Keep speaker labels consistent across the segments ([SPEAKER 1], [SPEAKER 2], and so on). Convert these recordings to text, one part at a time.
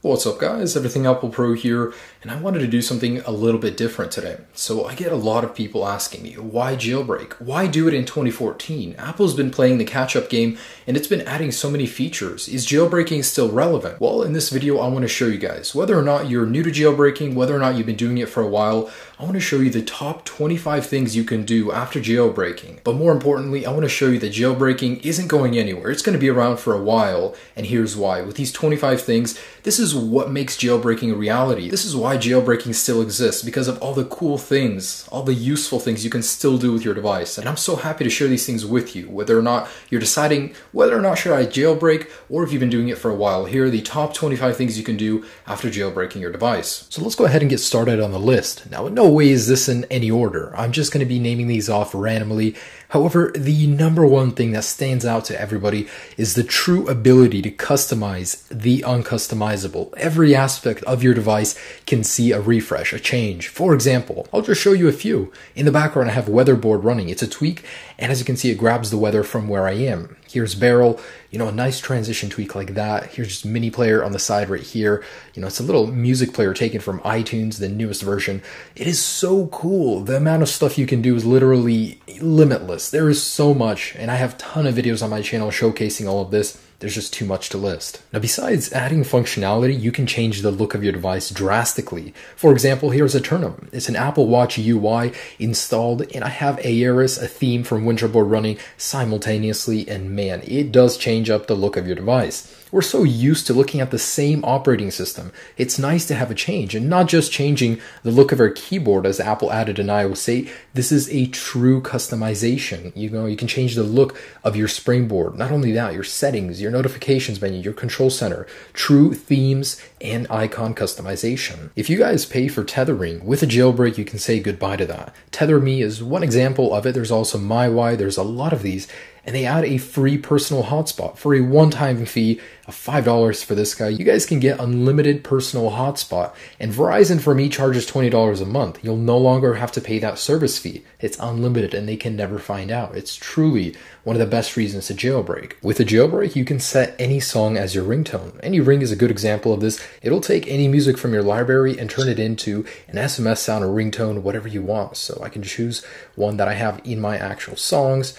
[SPEAKER 1] What's up guys, Everything Apple Pro here, and I wanted to do something a little bit different today. So I get a lot of people asking me, why jailbreak? Why do it in 2014? Apple's been playing the catch-up game and it's been adding so many features. Is jailbreaking still relevant? Well, in this video I want to show you guys, whether or not you're new to jailbreaking, whether or not you've been doing it for a while, I want to show you the top 25 things you can do after jailbreaking. But more importantly, I want to show you that jailbreaking isn't going anywhere. It's going to be around for a while, and here's why. With these 25 things, this is what makes jailbreaking a reality. This is why jailbreaking still exists, because of all the cool things, all the useful things you can still do with your device. And I'm so happy to share these things with you, whether or not you're deciding whether or not should I jailbreak, or if you've been doing it for a while. Here are the top 25 things you can do after jailbreaking your device. So let's go ahead and get started on the list. Now, in no way is this in any order. I'm just going to be naming these off randomly. However, the number one thing that stands out to everybody is the true ability to customize the uncustomizable. Every aspect of your device can see a refresh, a change. For example, I'll just show you a few. In the background, I have weatherboard running. It's a tweak, and as you can see, it grabs the weather from where I am. Here's barrel, a nice transition tweak like that. Here's just mini player on the side right here. It's a little music player taken from iTunes, the newest version. It is so cool. The amount of stuff you can do is literally limitless. There is so much, and I have a ton of videos on my channel showcasing all of this. There's just too much to list. Now, besides adding functionality, you can change the look of your device drastically. For example, here's a turnip. It's an Apple Watch UI installed, and I have Aeris, a theme from Winterboard running simultaneously, and man, it does change up the look of your device. We're so used to looking at the same operating system. It's nice to have a change, and not just changing the look of our keyboard as Apple added in iOS 8. This is a true customization. You can change the look of your springboard. Not only that, your settings, your notifications menu, your control center, true themes, and icon customization. If you guys pay for tethering, with a jailbreak, you can say goodbye to that. TetherMe is one example of it. There's also MyWi. There's a lot of these. And they add a free personal hotspot for a one-time fee of $5 for this guy. You guys can get unlimited personal hotspot. And Verizon for me charges $20 a month. You'll no longer have to pay that service fee. It's unlimited and they can never find out. It's truly one of the best reasons to jailbreak. With a jailbreak, you can set any song as your ringtone. Any Ring is a good example of this. It'll take any music from your library and turn it into an SMS sound, a ringtone, whatever you want. So I can choose one that I have in my actual songs,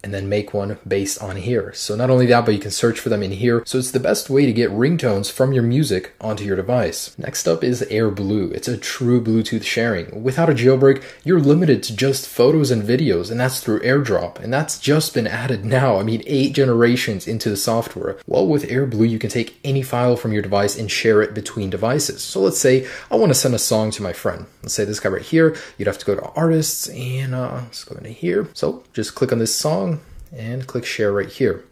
[SPEAKER 1] and then make one based on here. So not only that, but you can search for them in here. So it's the best way to get ringtones from your music onto your device. Next up is AirBlue. It's a true Bluetooth sharing. Without a jailbreak, you're limited to just photos and videos, and that's through AirDrop. And that's just been added now. 8 generations into the software. Well, with AirBlue, you can take any file from your device and share it between devices. So let's say I want to send a song to my friend. Let's say this guy right here. You'd have to go to Artists and let's go into here. So just click on this song and click share right here.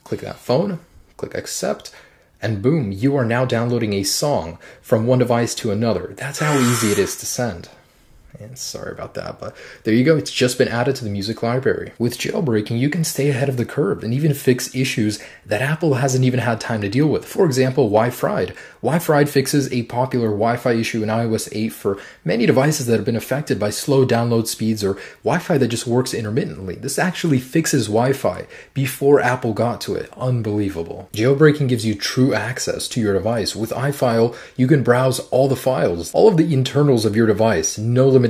[SPEAKER 1] Click that phone, click accept, and boom, you are now downloading a song from one device to another. That's how easy it is to send. And sorry about that, but there you go. It's just been added to the music library. With jailbreaking, you can stay ahead of the curve and even fix issues that Apple hasn't even had time to deal with. For example, Wi-Fried. Wi-Fried fixes a popular Wi-Fi issue in iOS 8 for many devices that have been affected by slow download speeds or Wi-Fi that just works intermittently. This actually fixes Wi-Fi before Apple got to it. Unbelievable. Jailbreaking gives you true access to your device. With iFile, you can browse all the files, all of the internals of your device, no limitation.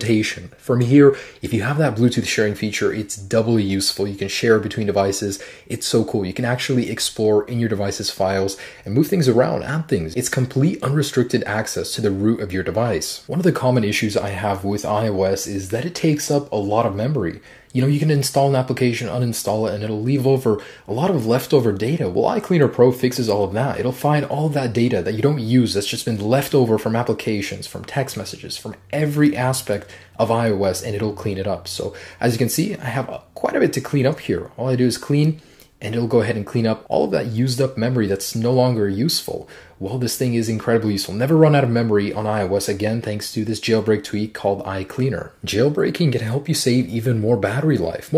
[SPEAKER 1] From here, if you have that Bluetooth sharing feature, it's doubly useful. You can share between devices. It's so cool. You can actually explore in your device's files and move things around, add things. It's complete unrestricted access to the root of your device. One of the common issues I have with iOS is that it takes up a lot of memory. You can install an application, uninstall it, and it'll leave over a lot of leftover data. Well, iCleaner Pro fixes all of that. It'll find all of that data that you don't use that's just been left over from applications, from text messages, from every aspect of iOS, and it'll clean it up. So as you can see, I have quite a bit to clean up here. All I do is clean, and it'll go ahead and clean up all of that used up memory that's no longer useful. Well, this thing is incredibly useful. Never run out of memory on iOS again thanks to this jailbreak tweak called iCleaner. Jailbreaking can help you save even more battery life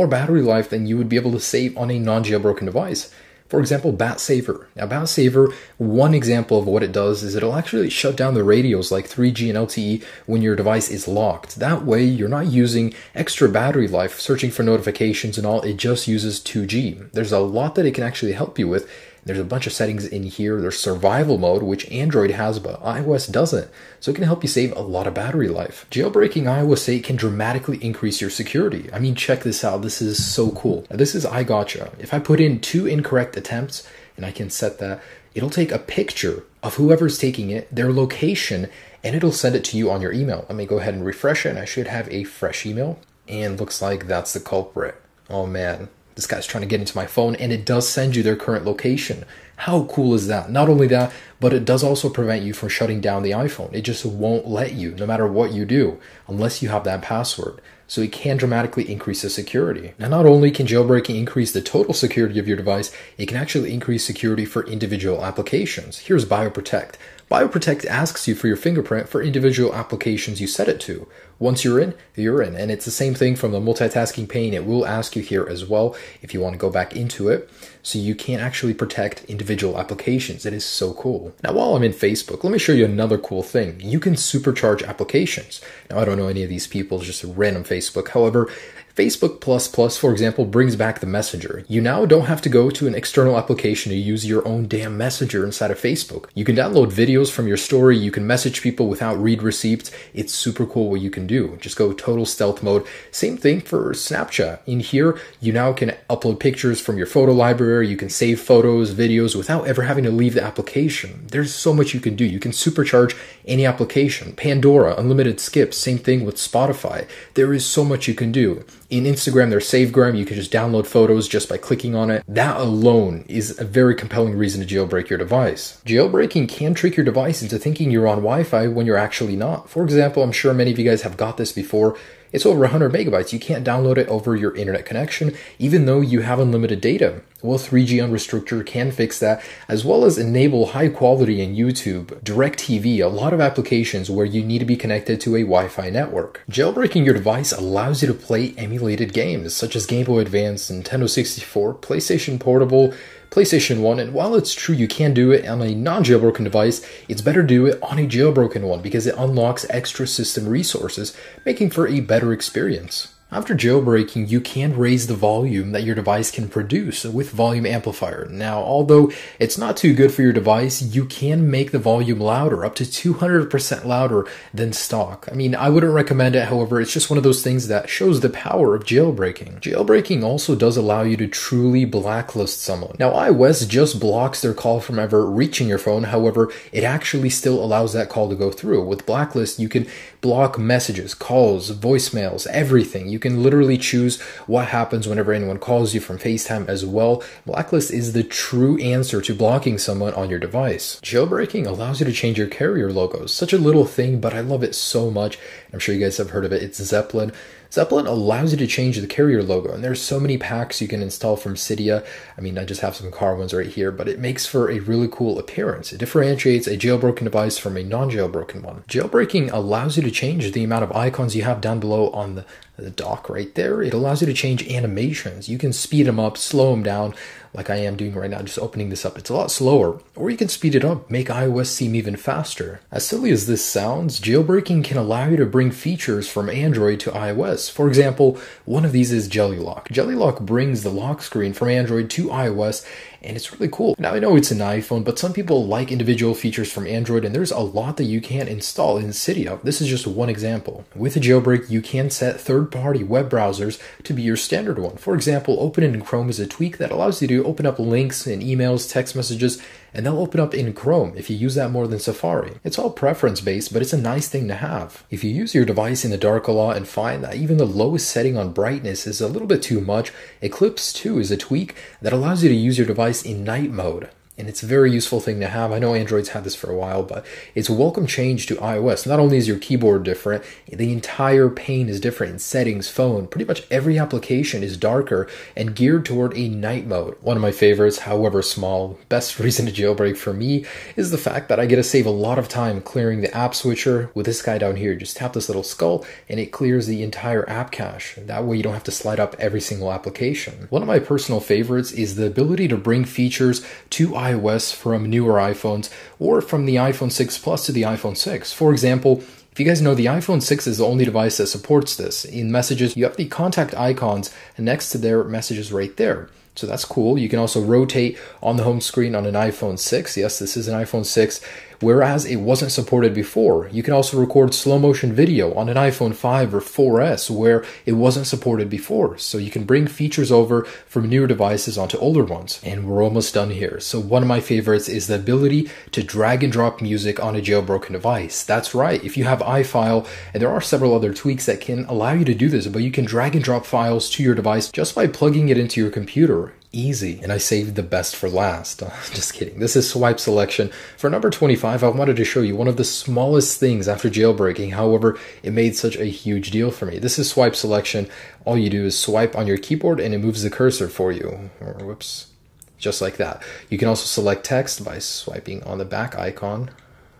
[SPEAKER 1] than you would be able to save on a non-jailbroken device. For example, Bat Saver. Now, Bat Saver, one example of what it does is it'll actually shut down the radios like 3G and LTE when your device is locked. That way, you're not using extra battery life searching for notifications and all. It just uses 2G. There's a lot that it can actually help you with. There's a bunch of settings in here. There's survival mode, which Android has, but iOS doesn't. So it can help you save a lot of battery life. Jailbreaking iOS 8 can dramatically increase your security. I mean, check this out. This is so cool. Now, this is iGotcha. If I put in 2 incorrect attempts, and I can set that, it'll take a picture of whoever's taking it, their location, and it'll send it to you on your email. Let me go ahead and refresh it, and I should have a fresh email. And looks like that's the culprit. Oh man, this guy's trying to get into my phone, and it does send you their current location. How cool is that? Not only that, but it does also prevent you from shutting down the iPhone. It just won't let you, no matter what you do, unless you have that password. So it can dramatically increase the security. Now, not only can jailbreaking increase the total security of your device, it can actually increase security for individual applications. Here's BioProtect. BioProtect asks you for your fingerprint for individual applications you set it to. Once you're in, you're in. And it's the same thing from the multitasking pane. It will ask you here as well if you want to go back into it. So you can actually protect individual applications. It is so cool. Now, while I'm in Facebook, let me show you another cool thing. You can supercharge applications. Now, I don't know any of these people, it's just a random Facebook. However, Facebook++, for example, brings back the Messenger. You now don't have to go to an external application to use your own damn Messenger inside of Facebook. You can download videos from your story. You can message people without read receipts. It's super cool what you can do. Just go total stealth mode. Same thing for Snapchat. In here, you now can upload pictures from your photo library. You can save photos, videos without ever having to leave the application. There's so much you can do. You can supercharge any application. Pandora, unlimited skips, same thing with Spotify. There is so much you can do. In Instagram, there's Savegram. You can just download photos just by clicking on it. That alone is a very compelling reason to jailbreak your device. Jailbreaking can trick your device into thinking you're on Wi-Fi when you're actually not. For example, I'm sure many of you guys have got this before. It's over 100 megabytes. You can't download it over your internet connection, even though you have unlimited data. Well, 3G Unrestricted can fix that, as well as enable high quality in YouTube, DirecTV, a lot of applications where you need to be connected to a Wi-Fi network. Jailbreaking your device allows you to play emulated games, such as Game Boy Advance, Nintendo 64, PlayStation Portable, PlayStation 1, and while it's true you can do it on a non-jailbroken device, it's better to do it on a jailbroken one because it unlocks extra system resources, making for a better experience. After jailbreaking, you can raise the volume that your device can produce with volume amplifier. Now, although it's not too good for your device, you can make the volume louder, up to 200% louder than stock. I mean, I wouldn't recommend it, however, it's just one of those things that shows the power of jailbreaking. Jailbreaking also does allow you to truly blacklist someone. Now, iOS just blocks their call from ever reaching your phone, however, it actually still allows that call to go through. With blacklist, you can block messages, calls, voicemails, everything. You can literally choose what happens whenever anyone calls you from FaceTime as well. Blacklist is the true answer to blocking someone on your device. Jailbreaking allows you to change your carrier logos. Such a little thing, but I love it so much. I'm sure you guys have heard of it. It's Zeppelin. Zeppelin allows you to change the carrier logo, and there's so many packs you can install from Cydia. I mean, I just have some car ones right here, but it makes for a really cool appearance. It differentiates a jailbroken device from a non-jailbroken one. Jailbreaking allows you to change the amount of icons you have down below on the dock right there. It allows you to change animations. You can speed them up, slow them down, like I am doing right now, just opening this up. It's a lot slower. Or you can speed it up, make iOS seem even faster. As silly as this sounds, jailbreaking can allow you to bring features from Android to iOS. For example, one of these is Jelly Lock. Jelly Lock brings the lock screen from Android to iOS, and it's really cool. Now, I know it's an iPhone, but some people like individual features from Android, and there's a lot that you can install in Cydia. This is just one example. With a jailbreak, you can set third-party web browsers to be your standard one. For example, Open in Chrome is a tweak that allows you to open up links in emails, text messages, and they'll open up in Chrome if you use that more than Safari. It's all preference-based, but it's a nice thing to have. If you use your device in the dark a lot and find that even the lowest setting on brightness is a little bit too much, Eclipse 2 is a tweak that allows you to use your device in night mode. And it's a very useful thing to have. I know Android's had this for a while, but it's a welcome change to iOS. Not only is your keyboard different, the entire pane is different in settings, phone. Pretty much every application is darker and geared toward a night mode. One of my favorites, however small, best reason to jailbreak for me is the fact that I get to save a lot of time clearing the app switcher with this guy down here. Just tap this little skull and it clears the entire app cache. That way you don't have to slide up every single application. One of my personal favorites is the ability to bring features to iOS from newer iPhones or from the iPhone 6 Plus to the iPhone 6. For example, if you guys know, the iPhone 6 is the only device that supports this. In messages, you have the contact icons next to their messages right there. So that's cool. You can also rotate on the home screen on an iPhone 6. Yes, this is an iPhone 6, whereas it wasn't supported before. You can also record slow motion video on an iPhone 5 or 4S where it wasn't supported before. So you can bring features over from newer devices onto older ones. And we're almost done here. So one of my favorites is the ability to drag and drop music on a jailbroken device. That's right. If you have iFile, and there are several other tweaks that can allow you to do this, but you can drag and drop files to your device just by plugging it into your computer. Easy. And I saved the best for last. Just kidding. This is swipe selection. For number 25, I wanted to show you one of the smallest things after jailbreaking. However, it made such a huge deal for me. This is swipe selection. All you do is swipe on your keyboard and it moves the cursor for you. Or, whoops. Just like that. You can also select text by swiping on the back icon.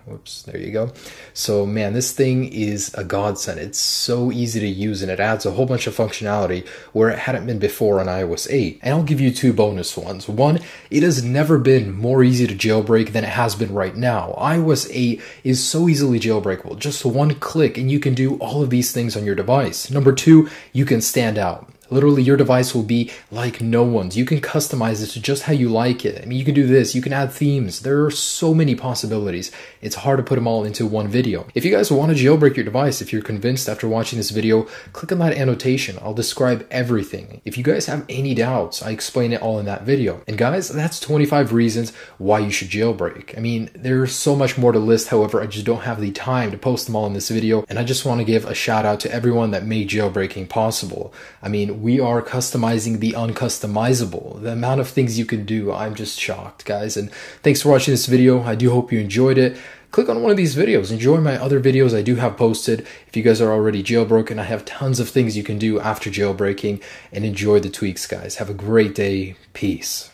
[SPEAKER 1] Whoops, there you go. So man, this thing is a godsend. It's so easy to use and it adds a whole bunch of functionality where it hadn't been before on iOS 8. And I'll give you two bonus ones. One, it has never been more easy to jailbreak than it has been right now. iOS 8 is so easily jailbreakable. Just one click and you can do all of these things on your device. Number two, you can stand out. Literally, your device will be like no one's. You can customize it to just how you like it. I mean, you can do this. You can add themes. There are so many possibilities. It's hard to put them all into one video. If you guys want to jailbreak your device, if you're convinced after watching this video, click on that annotation. I'll describe everything. If you guys have any doubts, I explain it all in that video. And guys, that's 25 reasons why you should jailbreak. I mean, there's so much more to list. However, I just don't have the time to post them all in this video. And I just want to give a shout out to everyone that made jailbreaking possible. I mean, we are customizing the uncustomizable. The amount of things you can do, I'm just shocked, guys. And thanks for watching this video. I do hope you enjoyed it. Click on one of these videos. Enjoy my other videos I do have posted. If you guys are already jailbroken, I have tons of things you can do after jailbreaking. And enjoy the tweaks, guys. Have a great day. Peace.